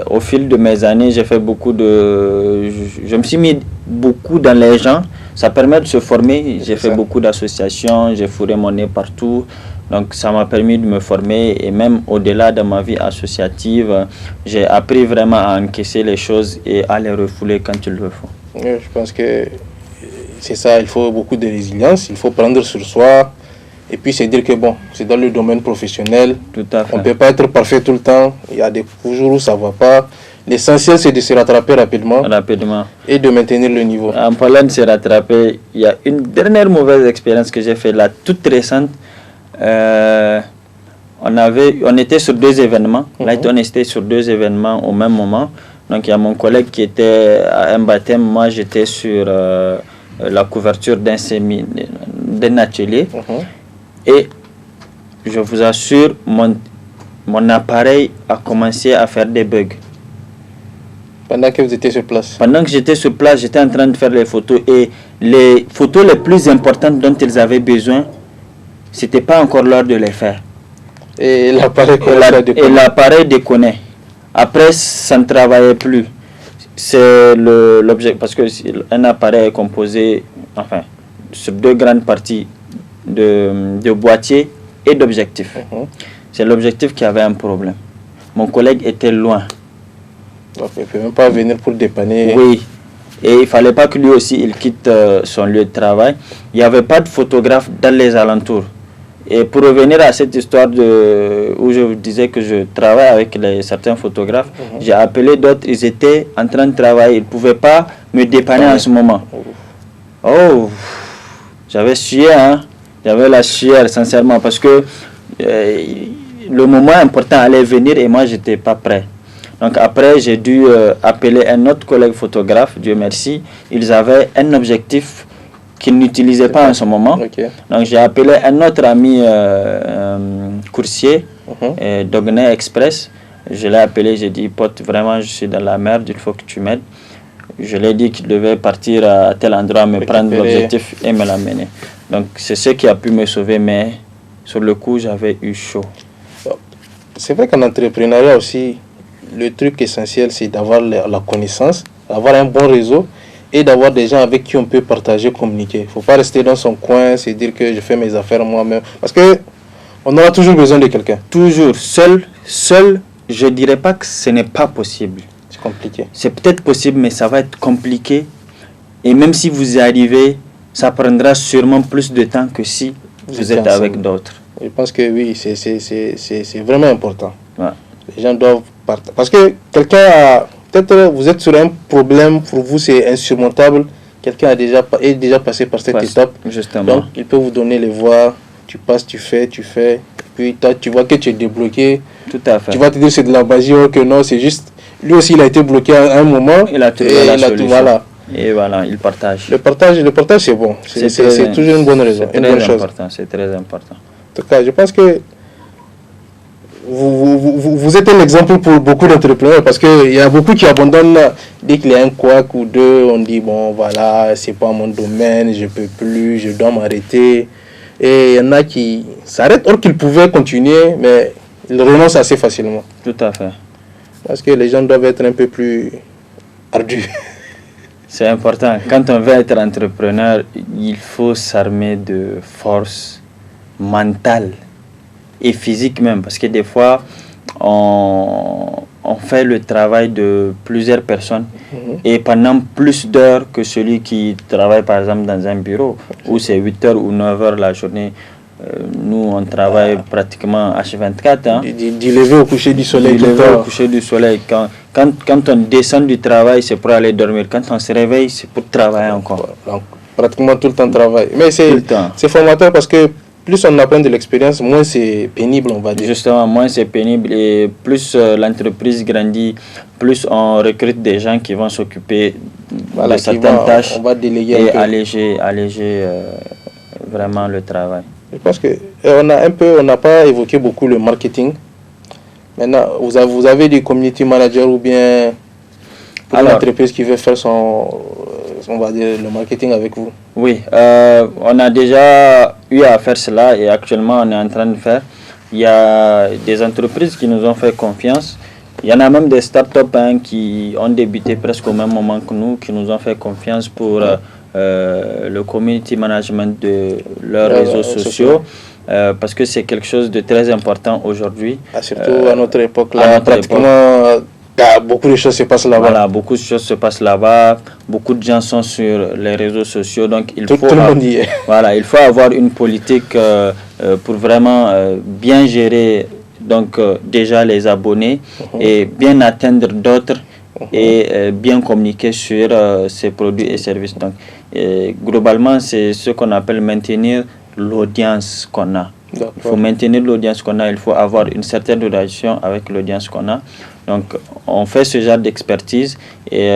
Au fil de mes années, j'ai fait je me suis mis beaucoup dans les gens. Ça permet de se former. J'ai fait beaucoup d'associations, j'ai fourré mon nez partout. Donc ça m'a permis de me former et même au-delà de ma vie associative, j'ai appris vraiment à encaisser les choses et à les refouler quand il le faut. Je pense que c'est ça, il faut beaucoup de résilience, il faut prendre sur soi. Et puis c'est dire que bon, c'est dans le domaine professionnel. Tout à fait. On ne peut pas être parfait tout le temps. Il y a des jours où ça ne va pas. L'essentiel, c'est de se rattraper rapidement. Et de maintenir le niveau. En parlant de se rattraper, il y a une dernière mauvaise expérience que j'ai faite là, toute récente. On était sur 2 événements. Là, on était sur 2 événements au même moment. Donc, il y a mon collègue qui était à un baptême. Moi, j'étais sur la couverture d'un atelier. Et je vous assure, mon appareil a commencé à faire des bugs. Pendant que vous étiez sur place? Pendant que j'étais sur place, j'étais en train de faire les photos. Et les photos les plus importantes dont ils avaient besoin, ce n'était pas encore l'heure de les faire. Et l'appareil déconnait. Après, ça ne travaillait plus. C'est l'objet, parce qu'un appareil est composé, enfin, sur 2 grandes parties de boîtier et d'objectif. C'est l'objectif qui avait un problème. Mon collègue était loin. Donc, il ne peut même pas venir pour dépanner. Oui, et il ne fallait pas que lui aussi il quitte son lieu de travail. Il n'y avait pas de photographe dans les alentours. Et pour revenir à cette histoire où je vous disais que je travaille avec certains photographes, j'ai appelé d'autres, ils étaient en train de travailler. Ils ne pouvaient pas me dépanner en ce moment. Oh, j'avais sué, hein. J'avais la sueur, sincèrement, parce que le moment important allait venir et moi, je n'étais pas prêt. Donc après, j'ai dû appeler un autre collègue photographe, Dieu merci. Ils avaient un objectif qu'ils n'utilisaient pas en ce moment. Donc j'ai appelé un autre ami coursier, Dognay Express. Je l'ai appelé, j'ai dit, pote, vraiment, je suis dans la merde, il faut que tu m'aides. Je lui ai dit qu'il devait partir à tel endroit, me prendre l'objectif et me l'amener. Donc c'est ce qui a pu me sauver, mais sur le coup, j'avais eu chaud. C'est vrai qu'en entrepreneuriat aussi, le truc essentiel, c'est d'avoir la connaissance, d'avoir un bon réseau et d'avoir des gens avec qui on peut partager, communiquer. Il ne faut pas rester dans son coin, se dire que je fais mes affaires moi-même. Parce qu'on aura toujours besoin de quelqu'un. Toujours. Seul, je ne dirais pas que ce n'est pas possible. C'est compliqué. C'est peut-être possible, mais ça va être compliqué. Et même si vous y arrivez, ça prendra sûrement plus de temps que si vous êtes avec d'autres. Je pense que oui, c'est vraiment important. Ouais. Les gens doivent partager. Parce que quelqu'un a... Peut-être vous êtes sur un problème, pour vous c'est insurmontable. Quelqu'un est déjà passé par cette étape. Justement. Donc il peut vous donner les voies. Tu passes, tu fais. Puis toi, tu vois que tu es débloqué. Tout à fait. Tu vas te dire c'est de la magie, ou que non, c'est juste... Lui aussi il a été bloqué à un moment. Il a trouvé la solution. Voilà. Et voilà, il partage. Le partage c'est bon. C'est toujours une bonne raison. C'est très important. C'est très important. En tout cas, je pense que vous êtes un exemple pour beaucoup d'entrepreneurs parce qu'il y a beaucoup qui abandonnent dès qu'il y a un couac ou deux. On dit bon voilà, c'est pas mon domaine, je peux plus, je dois m'arrêter. Et il y en a qui s'arrêtent alors qu'ils pouvaient continuer, mais ils renoncent assez facilement. Tout à fait. Parce que les gens doivent être un peu plus ardus. C'est important. Quand on veut être entrepreneur, il faut s'armer de force mentale et physique même, parce que des fois on fait le travail de plusieurs personnes et pendant plus d'heures que celui qui travaille par exemple dans un bureau où c'est 8 heures ou 9 heures la journée. Nous on travaille pratiquement H24 hein. Du lever au coucher du soleil. Du lever au coucher du soleil. Quand on descend du travail, c'est pour aller dormir. Quand on se réveille, c'est pour travailler encore. Donc, pratiquement tout le temps travail. Mais c'est formateur parce que plus on apprend de l'expérience, moins c'est pénible, on va dire. Justement, moins c'est pénible et plus l'entreprise grandit, plus on recrute des gens qui vont s'occuper de certaines tâches on va déléguer et alléger vraiment le travail. Je pense qu'on n'a pas évoqué beaucoup le marketing. Maintenant, vous avez des community managers ou bien pour l'entreprise qui veut faire on va dire, le marketing avec vous? Oui, on a déjà eu à faire cela et actuellement on est en train de faire. Il y a des entreprises qui nous ont fait confiance. Il y en a même des startups qui ont débuté presque au même moment que nous, qui nous ont fait confiance pour le community management de leurs réseaux sociaux. Parce que c'est quelque chose de très important aujourd'hui. Surtout à notre époque, là, pratiquement, beaucoup de choses se passent là-bas. Voilà, beaucoup de choses se passent là-bas. Beaucoup de gens sont sur les réseaux sociaux. Donc, tout le monde y est. Voilà, il faut avoir une politique pour vraiment bien gérer déjà les abonnés et bien atteindre d'autres et bien communiquer sur ces produits et services. Donc, globalement, c'est ce qu'on appelle maintenir l'audience qu'on a. Il faut maintenir l'audience qu'on a, il faut avoir une certaine relation avec l'audience qu'on a. Donc, on fait ce genre d'expertise et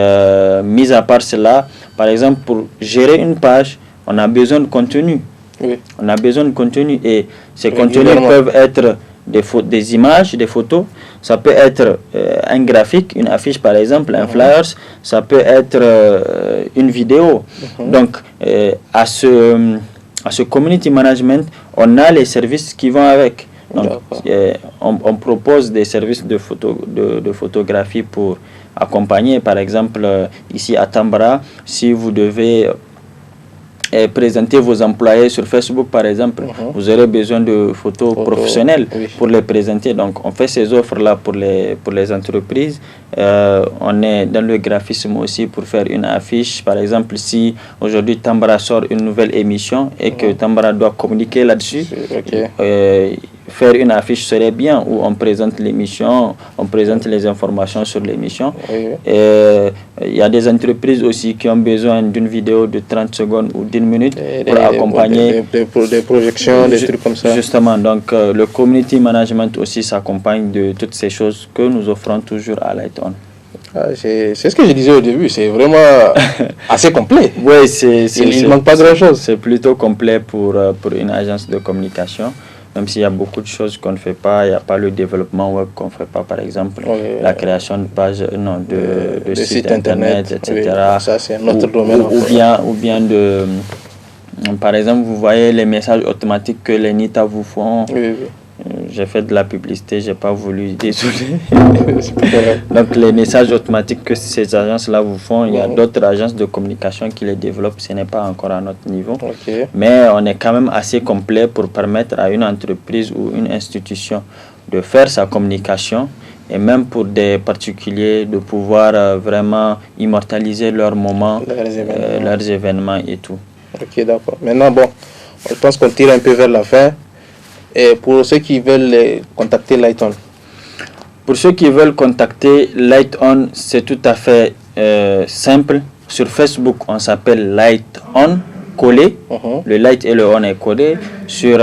mis à part cela, par exemple, pour gérer une page, on a besoin de contenu. Oui. On a besoin de contenu et ces contenus peuvent être des images, des photos, ça peut être un graphique, une affiche par exemple, un flyers, ça peut être une vidéo. Donc, à ce community management, on a les services qui vont avec. Donc, on propose des services de photographie pour accompagner, par exemple, ici à Tambara, si vous devez présenter vos employés sur Facebook, par exemple, vous aurez besoin de photos professionnelles pour les présenter. Donc, on fait ces offres-là pour les entreprises. On est dans le graphisme aussi pour faire une affiche. Par exemple, si aujourd'hui Tambara sort une nouvelle émission et que Tambara doit communiquer là-dessus, faire une affiche serait bien où on présente l'émission, on présente les informations sur l'émission. Oui. Et il y a des entreprises aussi qui ont besoin d'une vidéo de 30 secondes ou d'une minute pour accompagner des projections, des trucs comme ça. Justement, donc le community management aussi s'accompagne de toutes ces choses que nous offrons toujours à Light On. C'est ce que je disais au début, c'est vraiment assez complet. Oui, il ne manque pas grand-chose. C'est plutôt complet pour une agence de communication, même s'il y a beaucoup de choses qu'on ne fait pas. Il n'y a pas le développement web qu'on ne fait pas, par exemple, la création de pages, de sites internet, etc. Oui, ça, c'est notre domaine. Ou bien par exemple, vous voyez les messages automatiques que les NITA vous font. Oui. J'ai fait de la publicité, j'ai pas voulu, désolé. Donc les messages automatiques que ces agences-là vous font, il y a d'autres agences de communication qui les développent, ce n'est pas encore à notre niveau. Mais on est quand même assez complet pour permettre à une entreprise ou une institution de faire sa communication et même pour des particuliers de pouvoir vraiment immortaliser leurs moments, leurs événements et tout. Ok, d'accord. Maintenant, bon, je pense qu'on tire un peu vers la fin. Et pour ceux qui veulent contacter Light On. Pour ceux qui veulent contacter Light On, c'est tout à fait simple. Sur Facebook, on s'appelle Light On, collé. Le Light et le On est collé. Sur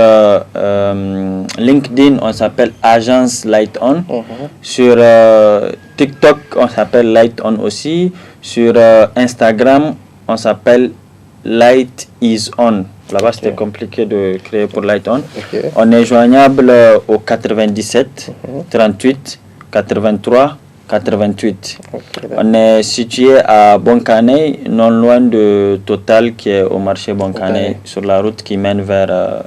LinkedIn, on s'appelle Agence Light On. Sur TikTok, on s'appelle Light On aussi. Sur Instagram, on s'appelle Light is On. Là-bas, c'était compliqué de créer pour Light On. On est joignable au 97 38 83 88. On est situé à Bonkane, non loin de Total, qui est au marché Bonkane, sur la route qui mène vers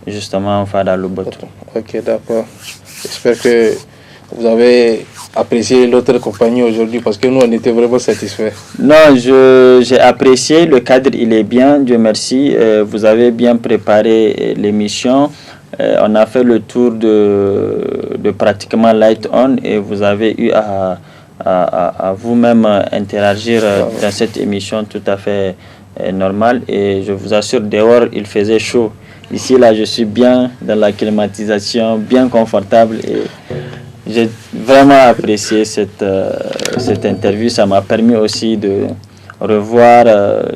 justement Fada Luboto. Ok, d'accord. J'espère que vous avez apprécié l'autre compagnie aujourd'hui parce que nous, on était vraiment satisfaits. Non, j'ai apprécié. Le cadre, il est bien, Dieu merci. Vous avez bien préparé l'émission. On a fait le tour de pratiquement Light On et vous avez eu à vous-même interagir dans cette émission tout à fait normale. Et je vous assure, dehors, il faisait chaud. Ici, là, je suis bien dans la climatisation, bien confortable et j'ai vraiment apprécié cette interview. Ça m'a permis aussi de revoir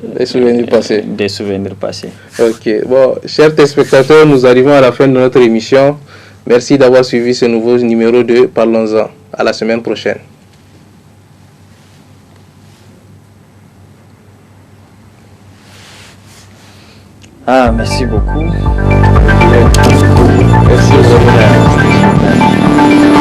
des souvenirs passés. Ok, bon, chers téléspectateurs, nous arrivons à la fin de notre émission. Merci d'avoir suivi ce nouveau numéro de Parlons-en. À la semaine prochaine. Merci beaucoup. Merci beaucoup.